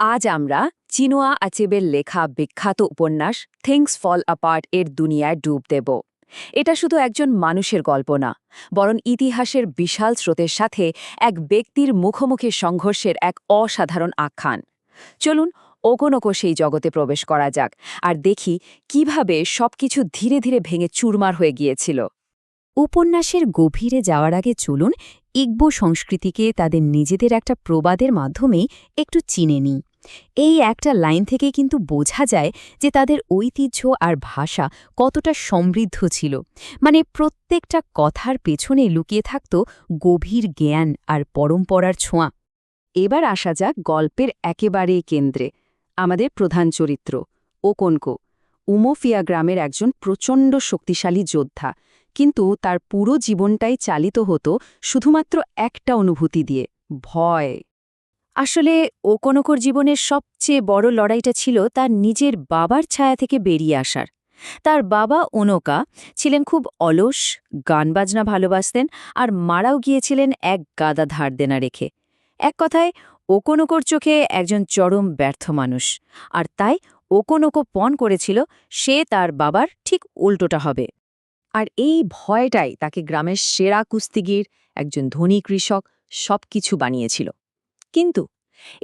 আজ আমরা চিনোয়া আচেবের লেখা বিখ্যাত উপন্যাস থিংস ফল অ্যাপার্ট এর দুনিয়ায় ডুব দেব। এটা শুধু একজন মানুষের গল্প না, বরং ইতিহাসের বিশাল স্রোতের সাথে এক ব্যক্তির মুখোমুখি সংঘর্ষের এক অসাধারণ আখ্যান। চলুন ওকোনোকো সেই জগতে প্রবেশ করা যাক আর দেখি কিভাবে সবকিছু ধীরে ধীরে ভেঙে চুরমার হয়ে গিয়েছিল। উপন্যাসের গভীরে যাওয়ার আগে চলুন ইগ্বো সংস্কৃতিকে তাদের নিজেদের একটা প্রবাদের মাধ্যমেই একটু চিনে নিই। এই একটা লাইন থেকে কিন্তু বোঝা যায় যে তাদের ঐতিহ্য আর ভাষা কতটা সমৃদ্ধ ছিল। মানে প্রত্যেকটা কথার পেছনে লুকিয়ে থাকত গভীর জ্ঞান আর পরম্পরার ছোঁয়া। এবার আসা যাক গল্পের একেবারে কেন্দ্রে, আমাদের প্রধান চরিত্র ওকোনকো। উমোফিয়া গ্রামের একজন প্রচণ্ড শক্তিশালী যোদ্ধা, কিন্তু তার পুরো জীবনটাই চালিত হতো শুধুমাত্র একটা অনুভূতি দিয়ে, ভয়। আসলে ওকোনোকোর জীবনের সবচেয়ে বড় লড়াইটা ছিল তার নিজের বাবার ছায়া থেকে বেরিয়ে আসার। তার বাবা ওনোকা ছিলেন খুব অলস, গানবাজনা ভালোবাসতেন আর মারাও গিয়েছিলেন এক গাদা ধার দেনা রেখে। এক কথায় ওকোনোকোর চোখে একজন চরম ব্যর্থ মানুষ, আর তাই ওকোনোকো পণ করেছিল সে তার বাবার ঠিক উল্টোটা হবে। আর এই ভয়টাই তাকে গ্রামের সেরা কুস্তিগির, একজন ধনী কৃষক সবকিছু বানিয়েছিল। কিন্তু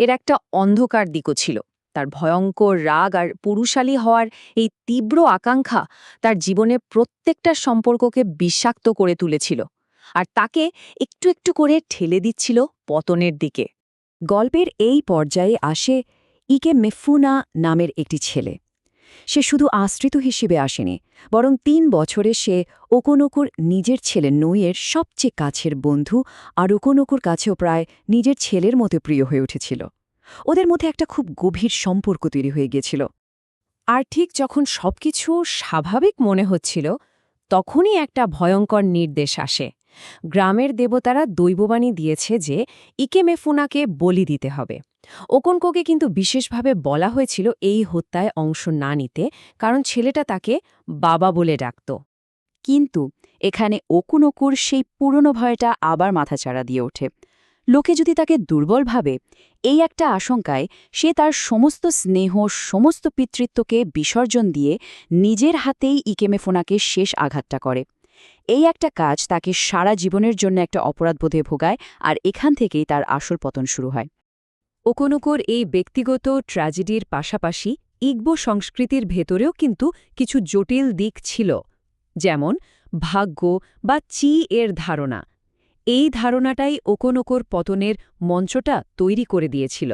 এর একটা অন্ধকার দিকও ছিল। তার ভয়ঙ্কর রাগ আর পুরুষালী হওয়ার এই তীব্র আকাঙ্ক্ষা তার জীবনের প্রত্যেকটা সম্পর্ককে বিষাক্ত করে তুলেছিল, আর তাকে একটু একটু করে ঠেলে দিচ্ছিল পতনের দিকে। গল্পের এই পর্যায়ে আসে ইকে মেফুনা নামের একটি ছেলে। সে শুধু আশ্রিত হিসেবে আসেনি, বরং ৩ বছরে সে ওকোনোকোর নিজের ছেলে নইয়ের সবচেয়ে কাছের বন্ধু, আর ওকোনোকোর কাছেও প্রায় নিজের ছেলের মতো প্রিয় হয়ে উঠেছিল। ওদের মধ্যে একটা খুব গভীর সম্পর্ক তৈরি হয়ে গিয়েছিল। আর ঠিক যখন সবকিছু স্বাভাবিক মনে হচ্ছিল, তখনই একটা ভয়ঙ্কর নির্দেশ আসে। গ্রামের দেবতারা দৈববাণী দিয়েছে যে ইকেমেফুনাকে বলি দিতে হবে। ওকোনকোকে কিন্তু বিশেষভাবে বলা হয়েছিল এই হত্যায় অংশ না নিতে, কারণ ছেলেটা তাকে বাবা বলে ডাকত। কিন্তু এখানে ওকোনোকোর সেই পুরনো ভয়টা আবার মাথাচাড়া দিয়ে ওঠে। লোকে যদি তাকে দুর্বল ভাবে, এই একটা আশঙ্কায় সে তার সমস্ত স্নেহ, সমস্ত পিতৃত্বকে বিসর্জন দিয়ে নিজের হাতেই ইকেমেফোনাকে শেষ আঘাতটা করে। এই একটা কাজ তাকে সারা জীবনের জন্য একটা অপরাধবোধে ভোগায়, আর এখান থেকেই তার আসল পতন শুরু হয়। ওকোনোকোর এই ব্যক্তিগত ট্র্যাজেডির পাশাপাশি ইগ্বো সংস্কৃতির ভেতরেও কিন্তু কিছু জটিল দিক ছিল, যেমন ভাগ্য বা চি এর ধারণা। এই ধারণাটাই ওকোনোকোর পতনের মঞ্চটা তৈরি করে দিয়েছিল।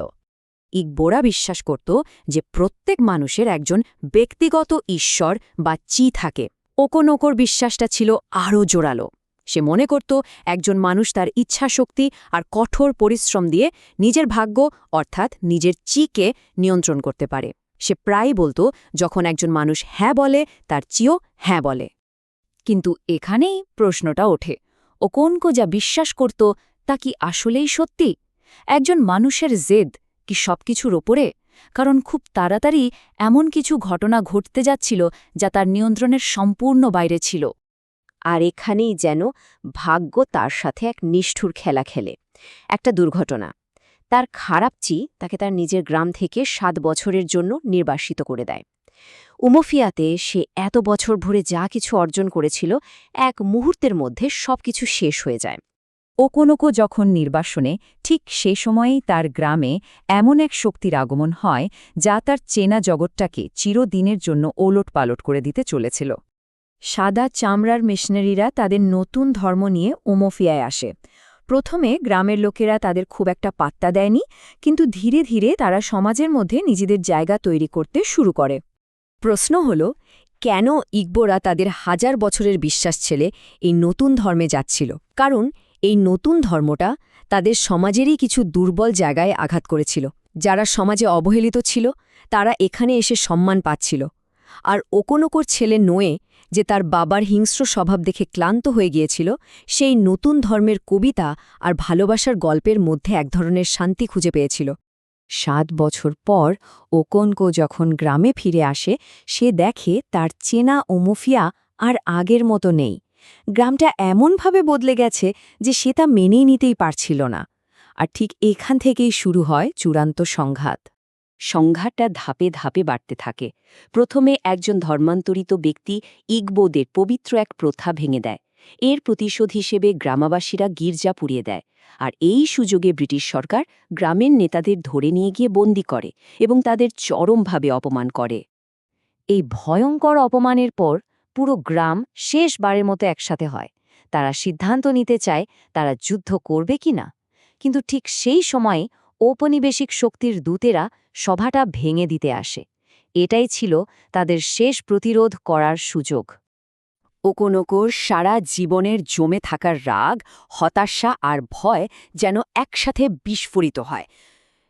ইগবোরা বিশ্বাস করত যে প্রত্যেক মানুষের একজন ব্যক্তিগত ঈশ্বর বা চি থাকে। ওকোনোকোর বিশ্বাসটা ছিল আরও জোরালো। সে মনে করত একজন মানুষ তার ইচ্ছাশক্তি আর কঠোর পরিশ্রম দিয়ে নিজের ভাগ্য অর্থাৎ নিজের চিকে নিয়ন্ত্রণ করতে পারে। সে প্রায়ই বলত, যখন একজন মানুষ হ্যাঁ বলে, তার চিও হ্যাঁ বলে। কিন্তু এখানেই প্রশ্নটা ওঠে, ওকোনকো যা বিশ্বাস করত তা কি আসলেই সত্যি? একজন মানুষের জেদ কি সবকিছুর ওপরে? কারণ খুব তাড়াতাড়ি এমন কিছু ঘটনা ঘটতে যাচ্ছিল যা তার নিয়ন্ত্রণের সম্পূর্ণ বাইরে ছিল। আর এখানেই যেন ভাগ্য তার সাথে এক নিষ্ঠুর খেলা খেলে। একটা দুর্ঘটনা, তার খারাপ চি তাকে তার নিজের গ্রাম থেকে ৭ বছরের জন্য নির্বাসিত করে দেয়। উমোফিয়াতে সে এত বছর ভরে যা কিছু অর্জন করেছিল, এক মুহূর্তের মধ্যে সবকিছু শেষ হয়ে যায়। ওকোনোকো যখন নির্বাসনে, ঠিক সে সময়েই তার গ্রামে এমন এক শক্তির আগমন হয় যা তার চেনা জগৎটাকে চিরদিনের জন্য ওলটপালট করে দিতে চলেছিল। সাদা চামড়ার মিশনারিরা তাদের নতুন ধর্ম নিয়ে উমোফিয়ায় আসে। প্রথমে গ্রামের লোকেরা তাদের খুব একটা পাত্তা দেয়নি, কিন্তু ধীরে ধীরে তারা সমাজের মধ্যে নিজেদের জায়গা তৈরি করতে শুরু করে। প্রশ্ন হল, কেন ইগবোরা তাদের হাজার বছরের বিশ্বাস ছেড়ে এই নতুন ধর্মে যাচ্ছিল? কারণ এই নতুন ধর্মটা তাদের সমাজেরই কিছু দুর্বল জায়গায় আঘাত করেছিল। যারা সমাজে অবহেলিত ছিল, তারা এখানে এসে সম্মান পাচ্ছিল। আর ওকোনোকোর ছেলে নোয়ে, যে তার বাবার হিংস্র স্বভাব দেখে ক্লান্ত হয়ে গিয়েছিল, সেই নতুন ধর্মের কবিতা আর ভালোবাসার গল্পের মধ্যে এক ধরনের শান্তি খুঁজে পেয়েছিল। ৭ বছর পর ওকোনকো যখন গ্রামে ফিরে আসে, সে দেখে তার চেনা ওমোফিয়া আর আগের মতো নেই। গ্রামটা এমনভাবে বদলে গেছে যে সে তা মেনেই নিতেই পারছিল না। আর ঠিক এখান থেকেই শুরু হয় চূড়ান্ত সংঘাত। সংঘাতটা ধাপে ধাপে বাড়তে থাকে। প্রথমে একজন ধর্মান্তরিত ব্যক্তি ইগবোদের পবিত্র এক প্রথা ভেঙে দেয়। এর প্রতিশোধ হিসেবে গ্রামবাসীরা গির্জা পুড়িয়ে দেয়। আর এই সুযোগে ব্রিটিশ সরকার গ্রামের নেতাদের ধরে নিয়ে গিয়ে বন্দি করে এবং তাদের চরমভাবে অপমান করে। এই ভয়ঙ্কর অপমানের পর পুরো গ্রাম শেষবারের মতো একসাথে হয়। তারা সিদ্ধান্ত নিতে চায় তারা যুদ্ধ করবে কিনা। কিন্তু ঠিক সেই সময়ে ঔপনিবেশিক শক্তির দূতেরা সভাটা ভেঙে দিতে আসে। এটাই ছিল তাদের শেষ প্রতিরোধ করার সুযোগ। ওকোনোকোর সারা জীবনের জমে থাকার রাগ, হতাশা আর ভয় যেন একসাথে বিস্ফোরিত হয়।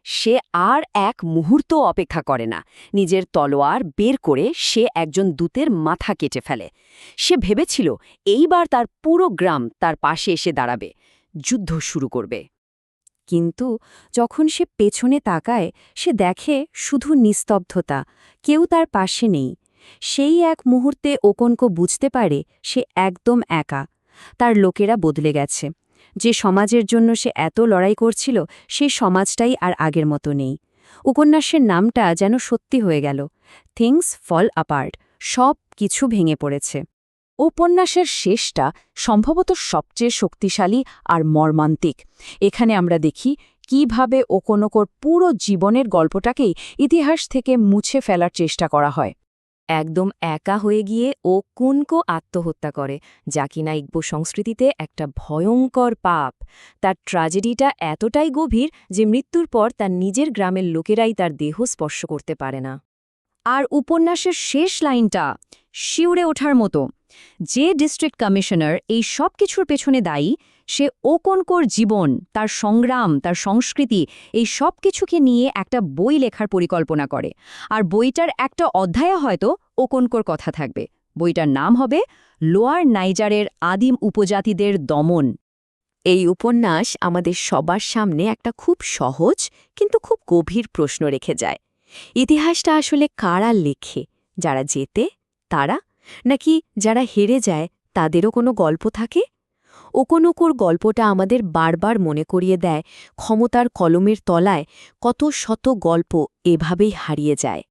সে আর এক মুহূর্ত অপেক্ষা করে না। নিজের তলোয়ার বের করে সে একজন দূতের মাথা কেটে ফেলে। সে ভেবেছিল এইবার তার পুরো গ্রাম তার পাশে এসে দাঁড়াবে, যুদ্ধ শুরু করবে। কিন্তু যখন সে পেছনে তাকায় সে দেখে শুধু নিস্তব্ধতা, কেউ তার পাশে নেই। সেই এক মুহূর্তে ওকোনকো বুঝতে পারে সে একদম একা। তার লোকেরা বদলে গেছে। যে সমাজের জন্য সে এত লড়াই করছিল সেই সমাজটাই আর আগের মতো নেই। উপন্যাসের নামটা যেন সত্যি হয়ে গেল, থিংস ফল অ্যাপার্ট, সব কিছু ভেঙে পড়েছে। উপন্যাসের শেষটা সম্ভবত সবচেয়ে শক্তিশালী আর মর্মান্তিক। এখানে আমরা দেখি কিভাবে ওকোনোকোর পুরো জীবনের গল্পটাকেই ইতিহাস থেকে মুছে ফেলার চেষ্টা করা হয়। একদম একা হয়ে গিয়ে ও কুনকো আত্মহত্যা করে, যা কিনা ইগবো সংস্কৃতিতে একটা ভয়ঙ্কর পাপ। তার ট্র্যাজেডিটা এতটাই গভীর যে মৃত্যুর পর তার নিজের গ্রামের লোকেরাই তার দেহ স্পর্শ করতে পারে না। আর উপন্যাসের শেষ লাইনটা শিউরে ওঠার মতো। যে ডিস্ট্রিক্ট কমিশনার এই সব কিছুর পেছনে দায়ী, সে ওকোনকোর জীবন, তার সংগ্রাম, তার সংস্কৃতি, এই সব কিছুকে নিয়ে একটা বই লেখার পরিকল্পনা করে। আর বইটার একটা অধ্যায়ে হয়তো ওকোনকোর কথা থাকবে। বইটার নাম হবে লোয়ার নাইজারের আদিম উপজাতিদের দমন। এই উপন্যাস আমাদের সবার সামনে একটা খুব সহজ কিন্তু খুব গভীর প্রশ্ন রেখে যায়। ইতিহাসটা আসলে কারা লেখে? যারা জেতে তারা, নাকি যারা হেরে যায় তাদেরও কোনো গল্প থাকে? ওকোনোকোর গল্পটা আমাদের বারবার মনে করিয়ে দেয় ক্ষমতার কলমের তলায় কত শত গল্প এভাবেই হারিয়ে যায়।